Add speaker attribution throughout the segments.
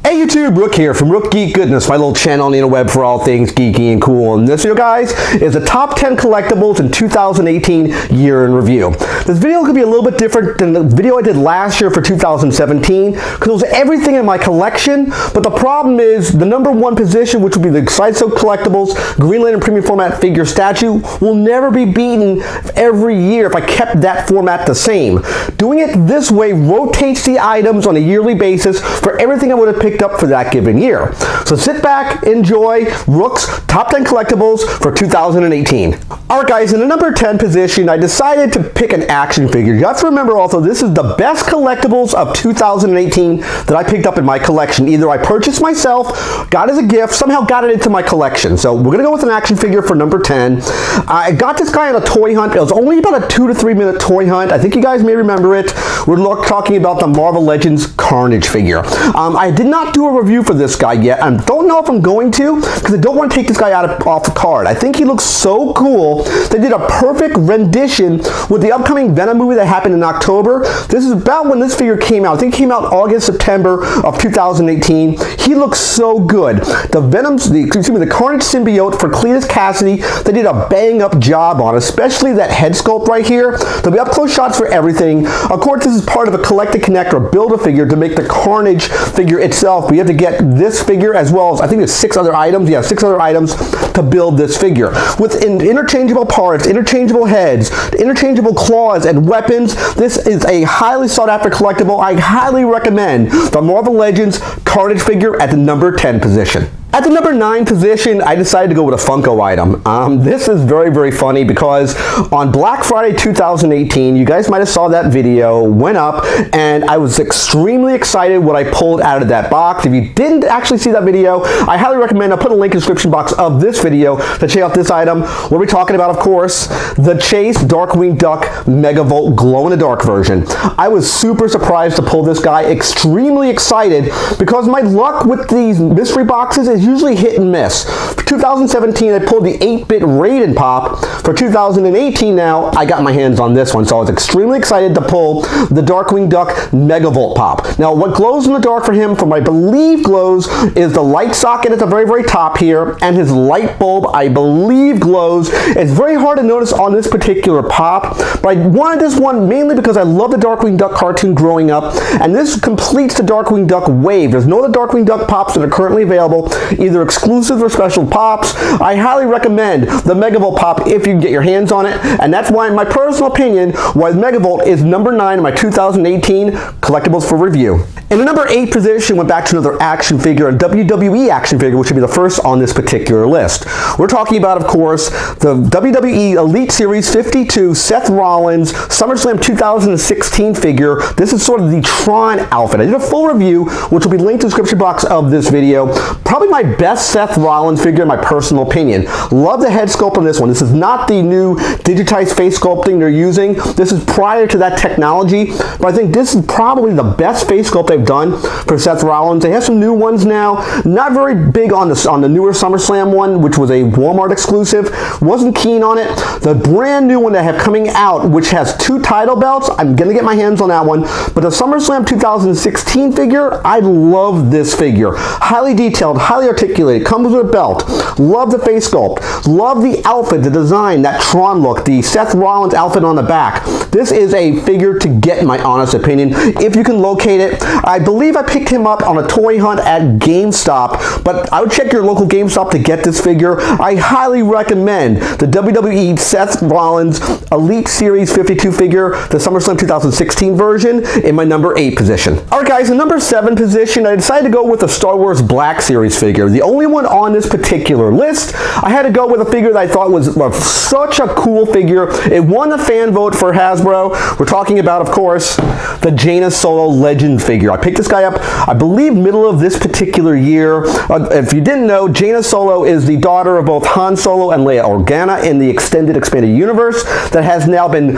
Speaker 1: Hey YouTube, Rook here from Rook Geek Goodness, my little channel on the interweb for all things geeky and cool. And this video, guys, is the top 10 collectibles in 2018 year in review. This video could be a little bit different than the video I did last year for 2017 because it was everything in my collection. But the problem is the number one position, which would be the Sideshow Collectibles Green Lantern Premium Format figure statue, will never be beaten every year if I kept that format the same. Doing it this way rotates the items on a yearly basis for everything I would have picked up for that given year. So sit back, enjoy Rook's top 10 collectibles for 2018. Alright guys, in the number 10 position, I decided to pick an action figure. You have to remember also, this is the best collectibles of 2018 that I picked up in my collection. Either I purchased myself, got as a gift, somehow got it into my collection. So we're going to go with an action figure for number 10. I got this guy on a toy hunt. It was only about a 2 to 3 minute toy hunt. I think you guys may remember it. We're talking about the Marvel Legends Carnage figure. I did not do a review for this guy yet. I don't know if I'm going to because I don't want to take this guy off the card. I think he looks so cool. They did a perfect rendition with the upcoming Venom movie that happened in October. This is about when this figure came out. I think it came out August, September of 2018. He looks so good. The Carnage symbiote for Cletus Cassidy, they did a bang up job on, especially that head sculpt right here. There'll be up close shots for everything. Of course, this is part of a collect and connect or build a figure to make the Carnage figure itself. We have to get this figure as well as I think there's 6 other items. Yeah, 6 other items to build this figure with interchangeable parts, interchangeable heads, interchangeable claws and weapons. This is a highly sought after collectible. I highly recommend the Marvel Legends Carnage figure at the number 10 position. At the number 9 position, I decided to go with a Funko item. This is very, very funny because on Black Friday 2018, you guys might have saw that video, went up, and I was extremely excited what I pulled out of that box. If you didn't actually see that video, I highly recommend, I'll put a link in the description box of this video to check out this item. What we're talking about, of course, the Chase Darkwing Duck Megavolt glow-in-the-dark version. I was super surprised to pull this guy, extremely excited because my luck with these mystery boxes is usually hit and miss. For 2017, I pulled the 8-bit Raiden pop. For 2018 now, I got my hands on this one, so I was extremely excited to pull the Darkwing Duck Megavolt pop. Now, what glows in the dark for him, from I believe glows, is the light socket at the very, very top here, and his light bulb, I believe, glows. It's very hard to notice on this particular pop, but I wanted this one mainly because I love the Darkwing Duck cartoon growing up, and this completes the Darkwing Duck wave. There's no other Darkwing Duck pops that are currently available, either exclusive or special pops. I highly recommend the Megavolt pop if you can get your hands on it, and that's why, in my personal opinion, why Megavolt is number 9 in my 2018 collectibles for review. In the number 8 position, went back to another action figure, a WWE action figure, which would be the first on this particular list. We're talking about, of course, the WWE Elite Series 52 Seth Rollins SummerSlam 2016 figure. This is sort of the Tron outfit. I did a full review, which will be linked in the description box of this video. Probably my best Seth Rollins figure in my personal opinion. Love the head sculpt on this one. This is not the new digitized face sculpting they're using. This is prior to that technology, but I think this is probably the best face sculpt they've done for Seth Rollins. They have some new ones now. Not very big on the newer SummerSlam one, which was a Walmart exclusive. Wasn't keen on it. The brand new one they have coming out, which has 2 title belts, I'm gonna get my hands on that one. But the SummerSlam 2016 figure, I love this figure. Highly detailed, highly articulated, comes with a belt. Love the face sculpt. Love the outfit, the design, that Tron look, the Seth Rollins outfit on the back. This is a figure to get, in my honest opinion, if you can locate it. I believe I picked him up on a toy hunt at Gamestop, but I would check your local Gamestop to get this figure. I highly recommend the WWE Seth Rollins Elite Series 52 figure, the SummerSlam 2016 version, in my number 8 position. Alright guys, in number 7 position, I decided to go with a Star Wars Black Series figure. The only one on this particular list. I had to go with a figure that I thought was such a cool figure. It won the fan vote for Hasbro. We're talking about, of course, the Jaina Solo Legend figure. I picked this guy up, I believe, middle of this particular year. If you didn't know, Jaina Solo is the daughter of both Han Solo and Leia Organa in the extended expanded universe that has now been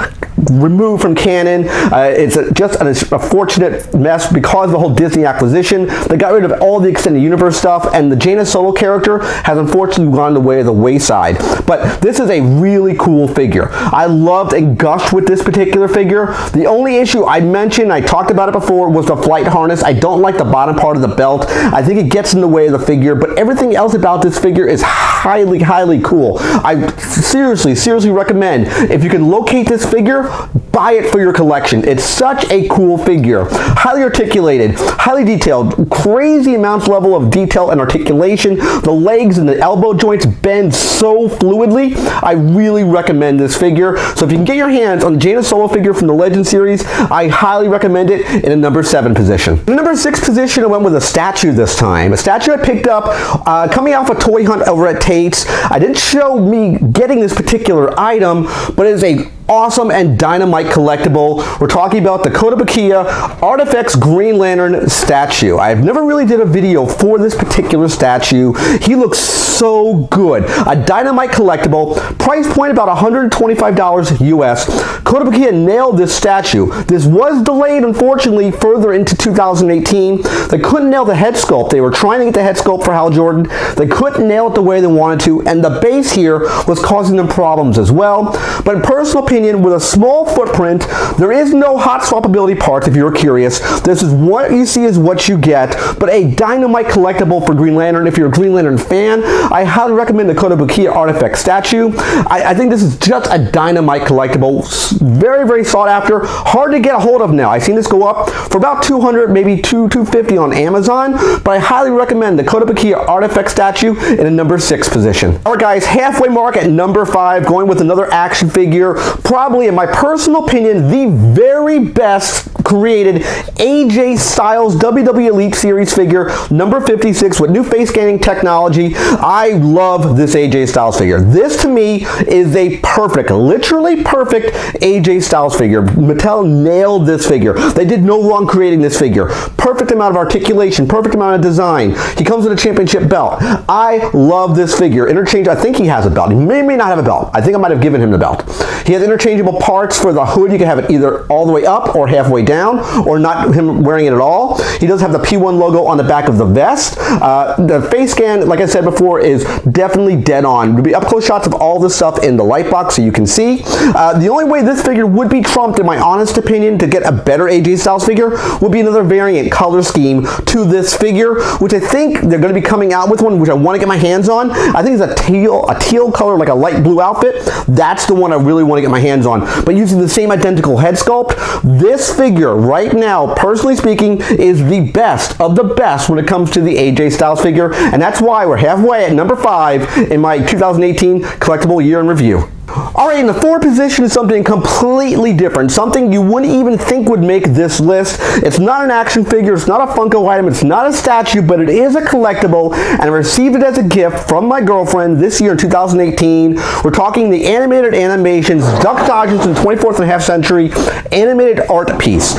Speaker 1: removed from canon. It's just a fortunate mess because of the whole Disney acquisition. They got rid of all the extended universe stuff, and the Jaina Solo character has unfortunately gone the way of the wayside. But this is a really cool figure. I loved and gushed with this particular figure. The only issue I mentioned, I talked about it before, was the flight harness. I don't like the bottom part of the belt. I think it gets in the way of the figure, but everything else about this figure is highly, highly cool. I seriously recommend, if you can locate this figure, buy it for your collection. It's such a cool figure. Highly articulated, highly detailed, crazy amounts level of detail and articulation. The legs and the elbow joints bend so fluidly. I really recommend this figure. So if you can get your hands on the Jaina Solo figure from the Legend series, I highly recommend it in a number 7 position. In the number 6 position, I went with a statue this time. A statue I picked up coming off a toy hunt over at Tate's. I didn't show me getting this particular item, but it is a awesome and dynamite collectible. We're talking about the Kotobukiya ArtFX Green Lantern statue. I've never really did a video for this particular statue. He looks so good. A dynamite collectible, price point about $125 US. Kotobukiya nailed this statue. This was delayed, unfortunately, further into 2018. They couldn't nail the head sculpt. They were trying to get the head sculpt for Hal Jordan. They couldn't nail it the way they wanted to, and the base here was causing them problems as well. But in personal opinion, with a small footprint, there is no hot swappability parts if you're curious. This is what you see is what you get, but a dynamite collectible for Green Lantern. If you're a Green Lantern fan, I highly recommend the Kotobukiya ArtFX statue. I think this is just a dynamite collectible. Very, very sought after. Hard to get a hold of now. I've seen this go up for about $200, maybe $250 on Amazon, but I highly recommend the Kotobukiya ArtFX statue in a number 6 position. Alright guys, halfway mark at number 5, going with another action figure. Probably, in my personal opinion, the very best created AJ Styles WWE Elite Series figure, number 56, with new face scanning technology. I love this AJ Styles figure. This, to me, is a perfect, literally perfect AJ Styles figure. Mattel nailed this figure. They did no wrong creating this figure. Perfect amount of articulation, perfect amount of design. He comes with a championship belt. I love this figure. Interchange, I think he has a belt. He may not have a belt. I think I might have given him the belt. He has interchangeable parts for the hood. You can have it either all the way up or halfway down, or not him wearing it at all. He does have the P1 logo on the back of the vest. The face scan, like I said before, is definitely dead on. There'll be up close shots of all this stuff in the light box so you can see. The only way this figure would be trumped, in my honest opinion, to get a better AJ Styles figure would be another variant color scheme to this figure, which I think they're going to be coming out with one, which I want to get my hands on. I think it's a teal color, like a light blue outfit. That's the one I really want to get my hands on. But using the same identical head sculpt, this figure right now, personally speaking, is the best of the best when it comes to the AJ Styles figure, and that's why we're halfway at number 5 in my 2018 collectible year in review. Alright, in the 4th position is something completely different, something you wouldn't even think would make this list. It's not an action figure, it's not a Funko item, it's not a statue, but it is a collectible, and I received it as a gift from my girlfriend this year in 2018. We're talking the Animated Animations Duck Dodgers in 24th and a half century animated art piece.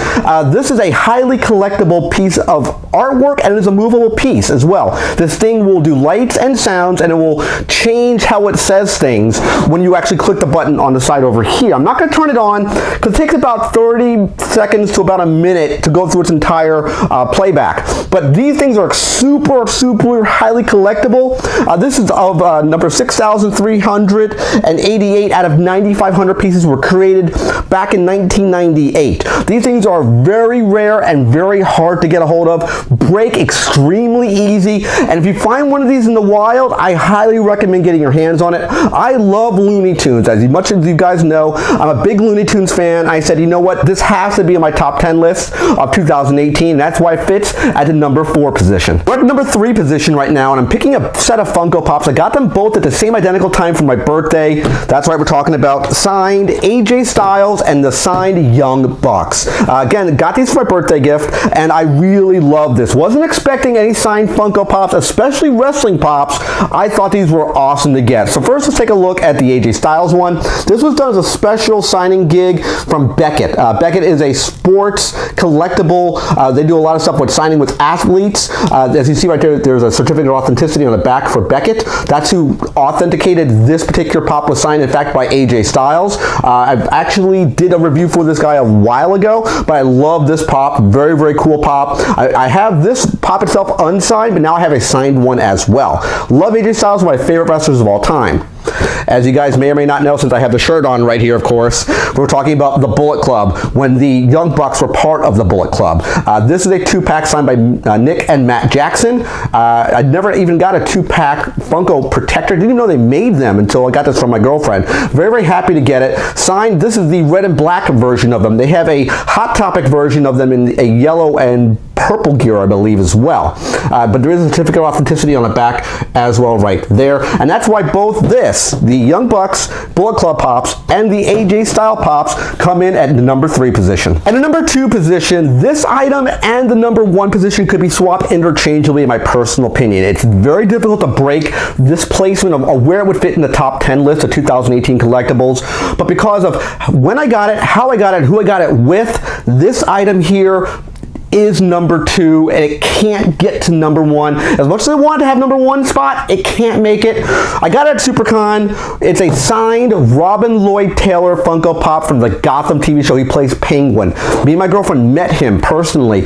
Speaker 1: This is a highly collectible piece of artwork, and it is a movable piece as well. This thing will do lights and sounds, and it will change how it says things when you actually click the button on the side over here. I'm not going to turn it on because it takes about 30 seconds to about a minute to go through its entire playback. But these things are super highly collectible. This is of number 6,388 out of 9,500 pieces were created back in 1998. These things are very rare and very hard to get a hold of, break extremely easy, and if you find one of these in the wild, I highly recommend getting your hands on it. I love Looney Tunes. As much as you guys know, I'm a big Looney Tunes fan. I said, you know what, this has to be in my top 10 list of 2018. That's why it fits at the number 4 position. We're at number 3 position right now, and I'm picking a set of Funko Pops. I got them both at the same identical time for my birthday. That's right, we're talking about signed AJ Styles and the signed Young Bucks. Again, got these for my birthday gift, and I really love this. Wasn't expecting any signed Funko Pops, especially wrestling Pops. I thought these were awesome to get. So first, let's take a look at the AJ Styles one. one. This was done as a special signing gig from Beckett. Beckett is a sports collectible. They do a lot of stuff with signing with athletes. As you see right there, there's a certificate of authenticity on the back for Beckett. That's who authenticated this particular pop, was signed, in fact, by AJ Styles. I actually did a review for this guy a while ago, but I love this pop. Very, very cool pop. I have this pop itself unsigned, but now I have a signed one as well. Love AJ Styles, one of my favorite wrestlers of all time. As you guys may or may not know, since I have the shirt on right here, of course, we're talking about the Bullet Club, when the Young Bucks were part of the Bullet Club. This is a 2-pack signed by Nick and Matt Jackson. I never even got a 2-pack Funko Protector. Didn't even know they made them until I got this from my girlfriend. Very, very happy to get it. Signed, this is the red and black version of them. They have a Hot Topic version of them in a yellow and purple gear, I believe, as well. But there is a certificate of authenticity on the back as well right there. And that's why both this, the Young Bucks Bullet Club pops, and the AJ Style pops come in at the number 3 position. At the number 2 position, this item and the number 1 position could be swapped interchangeably, in my personal opinion. It's very difficult to break this placement of where it would fit in the top 10 list of 2018 collectibles. But because of when I got it, how I got it, who I got it with, this item here is number 2, and it can't get to number 1. As much as I wanted to have number 1 spot, it can't make it. I got it at SuperCon. It's a signed Robin Lloyd Taylor Funko Pop from the Gotham TV show. He plays Penguin. Me and my girlfriend met him personally.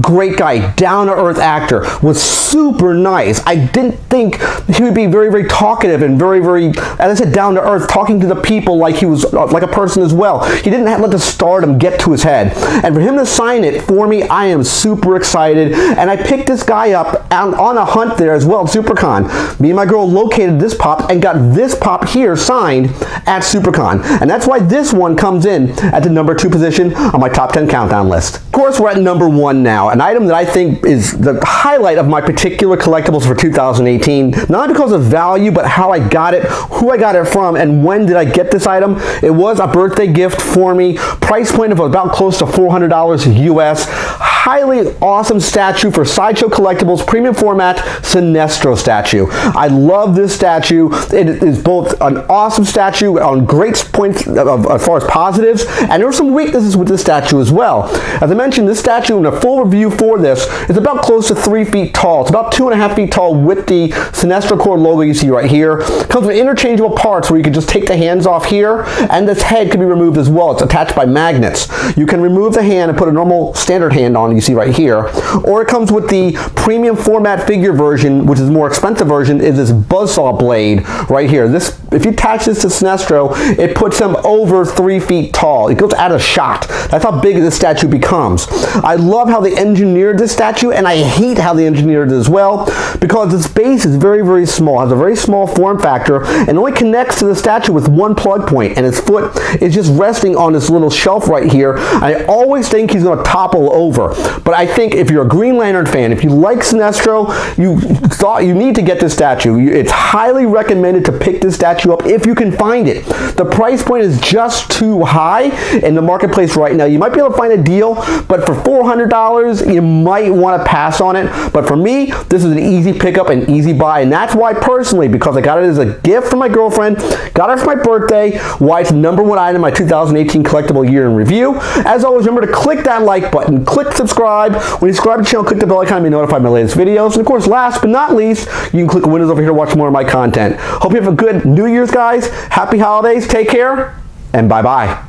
Speaker 1: Great guy, down-to-earth actor, was super nice. I didn't think he would be very, very talkative and very, very, as I said, down-to-earth, talking to the people like he was like a person as well. He didn't let the stardom get to his head. And for him to sign it for me, I am super excited, and I picked this guy up on a hunt there as well at SuperCon. Me and my girl located this pop and got this pop here signed at SuperCon, and that's why this one comes in at the number 2 position on my top 10 countdown list. Of course, we're at number 1 now, an item that I think is the highlight of my particular collectibles for 2018, not because of value, but how I got it, who I got it from, and when did I get this item. It was a birthday gift for me. Price point of about close to $400 US. Highly awesome statue for Sideshow Collectibles premium format Sinestro statue. I love this statue. It is both an awesome statue on great points as far as positives, and there are some weaknesses with this statue as well. As I mentioned, this statue, in a full review for this, is about close to 3 feet tall. It's about 2.5 feet tall with the Sinestro Corps logo you see right here. It comes with interchangeable parts where you can just take the hands off here, and this head can be removed as well. It's attached by magnets. You can remove the hand and put a normal standard hand on, you see right here, or it comes with the premium format figure version, which is the more expensive version, is this buzzsaw blade right here. This, if you attach this to Sinestro, it puts him over 3 feet tall. It goes out of shot. That's how big this statue becomes. I love how they engineered this statue, and I hate how they engineered it as well, because its base is very, very small, has a very small form factor, and only connects to the statue with one plug point, and his foot is just resting on this little shelf right here. I always think he's going to topple over, but I think if you're a Green Lantern fan, if you like Sinestro, you need to get this statue. It's highly recommended to pick this statue up if you can find it. The price point is just too high in the marketplace right now. You might be able to find a deal, but for $400, you might want to pass on it. But for me, this is an easy pickup and easy buy, and that's why personally, because I got it as a gift from my girlfriend, got it for my birthday, why it's the number 1 item in my 2018 collectible year in review. As always, remember to click that like button, click subscribe. When you subscribe to the channel, click the bell icon to be notified of my latest videos. And of course, last but not least, you can click the windows over here to watch more of my content. Hope you have a good New Year's, guys. Happy holidays, take care, and bye-bye.